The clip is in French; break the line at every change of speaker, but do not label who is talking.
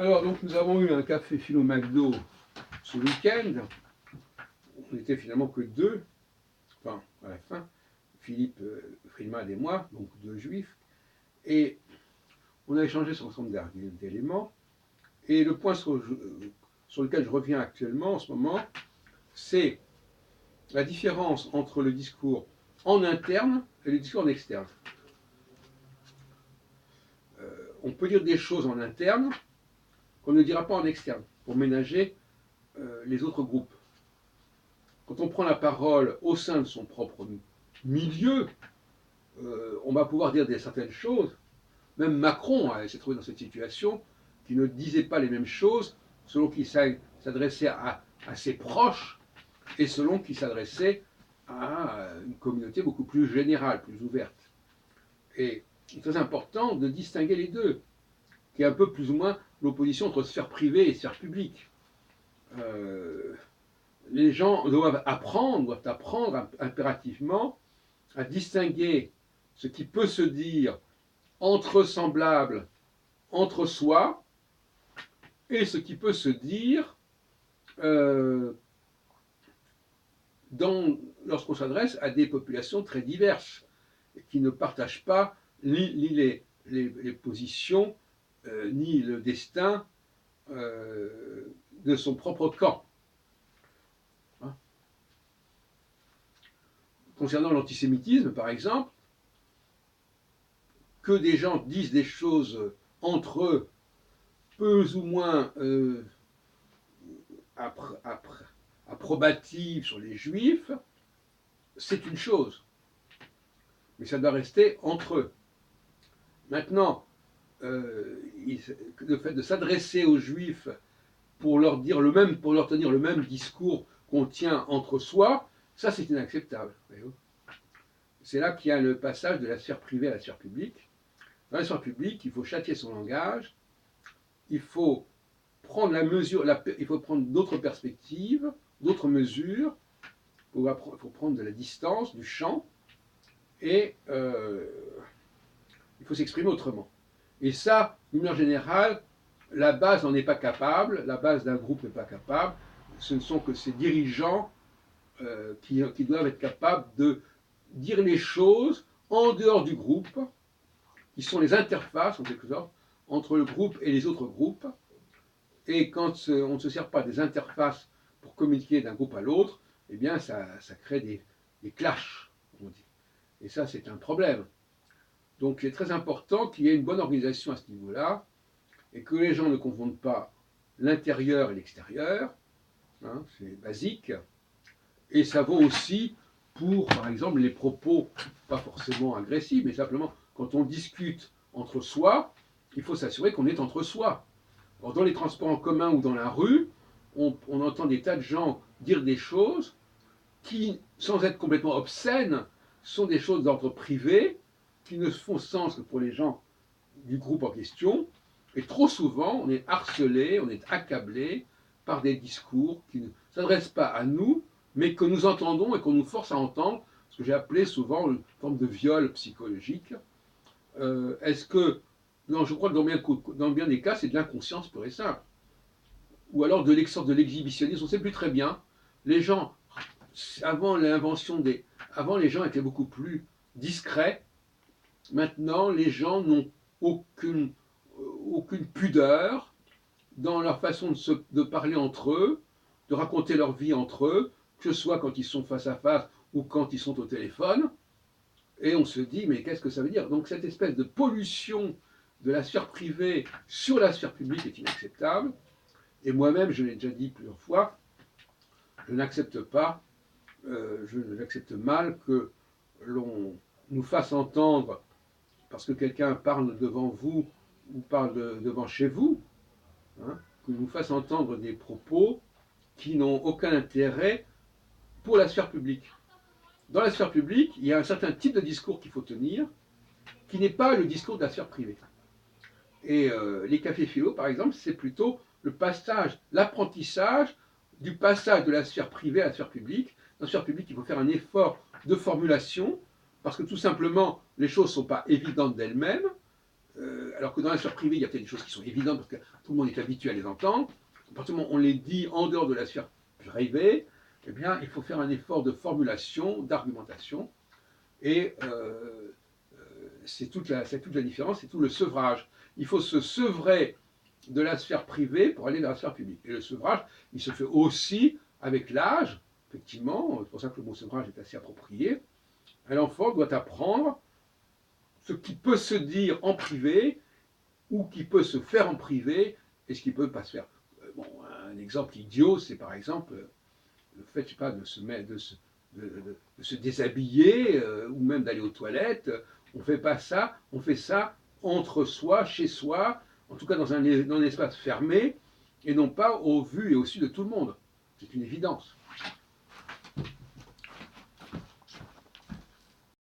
Alors, donc, nous avons eu un café philo McDo ce week-end. On n'était finalement que deux, enfin, à la fin, Philippe Friedman et moi, donc deux juifs. Et on a échangé sur un ensemble d'éléments. Et le point sur lequel je reviens actuellement, en ce moment, c'est la différence entre le discours en interne et le discours en externe. On peut dire des choses en interne qu'on ne dira pas en externe, pour ménager les autres groupes. Quand on prend la parole au sein de son propre milieu, on va pouvoir dire certaines choses. Même Macron s'est trouvé dans cette situation, qui ne disait pas les mêmes choses selon qu'il s'adressait à ses proches et selon qu'il s'adressait à une communauté beaucoup plus générale, plus ouverte. Et il est très important de distinguer les deux, qui est un peu plus ou moins l'opposition entre sphère privée et sphère publique. Les gens doivent apprendre impérativement à distinguer ce qui peut se dire entre semblables, entre soi, et ce qui peut se dire lorsqu'on s'adresse à des populations très diverses, qui ne partagent pas ni les positions, ni le destin de son propre camp. Hein? Concernant l'antisémitisme, par exemple, que des gens disent des choses entre eux, peu ou moins approbatives sur les juifs, c'est une chose. Mais ça doit rester entre eux. Maintenant, le fait de s'adresser aux juifs pour leur tenir le même discours qu'on tient entre soi, ça c'est inacceptable. C'est là qu'il y a le passage de la sphère privée à la sphère publique. Dans la sphère publique, il faut châtier son langage, il faut prendre il faut prendre d'autres perspectives, d'autres mesures, il faut prendre de la distance, du champ, et il faut s'exprimer autrement. Et ça, d'une manière générale, la base n'en est pas capable, la base d'un groupe n'est pas capable, ce ne sont que ces dirigeants qui doivent être capables de dire les choses en dehors du groupe, qui sont les interfaces, en quelque sorte, entre le groupe et les autres groupes. Et quand on ne se sert pas des interfaces pour communiquer d'un groupe à l'autre, eh bien, ça crée des clashs, on dit. Et ça, c'est un problème. Donc, il est très important qu'il y ait une bonne organisation à ce niveau-là, et que les gens ne confondent pas l'intérieur et l'extérieur, hein, c'est basique. Et ça vaut aussi pour, par exemple, les propos, pas forcément agressifs, mais simplement quand on discute entre soi, il faut s'assurer qu'on est entre soi. Alors, dans les transports en commun ou dans la rue, on entend des tas de gens dire des choses qui, sans être complètement obscènes, sont des choses d'ordre privé, qui ne font sens que pour les gens du groupe en question. Et trop souvent, on est harcelé, on est accablé par des discours qui ne s'adressent pas à nous, mais que nous entendons et qu'on nous force à entendre, ce que j'ai appelé souvent une forme de viol psychologique. Est-ce que, non, je crois que dans bien des cas, c'est de l'inconscience pure et simple. Ou alors de l'exhibitionnisme, on ne sait plus très bien. Les gens, avant l'invention des... Avant, les gens étaient beaucoup plus discrets. Maintenant, les gens n'ont aucune pudeur dans leur façon de parler entre eux, de raconter leur vie entre eux, que ce soit quand ils sont face à face ou quand ils sont au téléphone. Et on se dit, mais qu'est-ce que ça veut dire? Donc cette espèce de pollution de la sphère privée sur la sphère publique est inacceptable. Et moi-même, je l'ai déjà dit plusieurs fois, je n'accepte pas, j'accepte mal que l'on nous fasse entendre, parce que quelqu'un parle devant vous ou parle devant chez vous, hein, que nous fasse entendre des propos qui n'ont aucun intérêt pour la sphère publique. Dans la sphère publique, il y a un certain type de discours qu'il faut tenir, qui n'est pas le discours de la sphère privée. Et les cafés philo, par exemple, c'est plutôt le passage, l'apprentissage du passage de la sphère privée à la sphère publique. Dans la sphère publique, il faut faire un effort de formulation, parce que tout simplement, les choses ne sont pas évidentes d'elles-mêmes. alors que dans la sphère privée, il y a peut-être des choses qui sont évidentes parce que tout le monde est habitué à les entendre. À partir du moment où on les dit en dehors de la sphère privée, eh bien, il faut faire un effort de formulation, d'argumentation, et c'est toute la différence, c'est tout le sevrage. Il faut se sevrer de la sphère privée pour aller dans la sphère publique. Et le sevrage, il se fait aussi avec l'âge, effectivement, c'est pour ça que le mot sevrage est assez approprié. Un enfant doit apprendre ce qui peut se dire en privé, ou qui peut se faire en privé, et ce qui ne peut pas se faire. Bon, un exemple idiot, c'est par exemple le fait, je sais pas, de se déshabiller, ou même d'aller aux toilettes. On ne fait pas ça, on fait ça entre soi, chez soi, en tout cas dans un espace fermé, et non pas au vu et au su de tout le monde. C'est une évidence.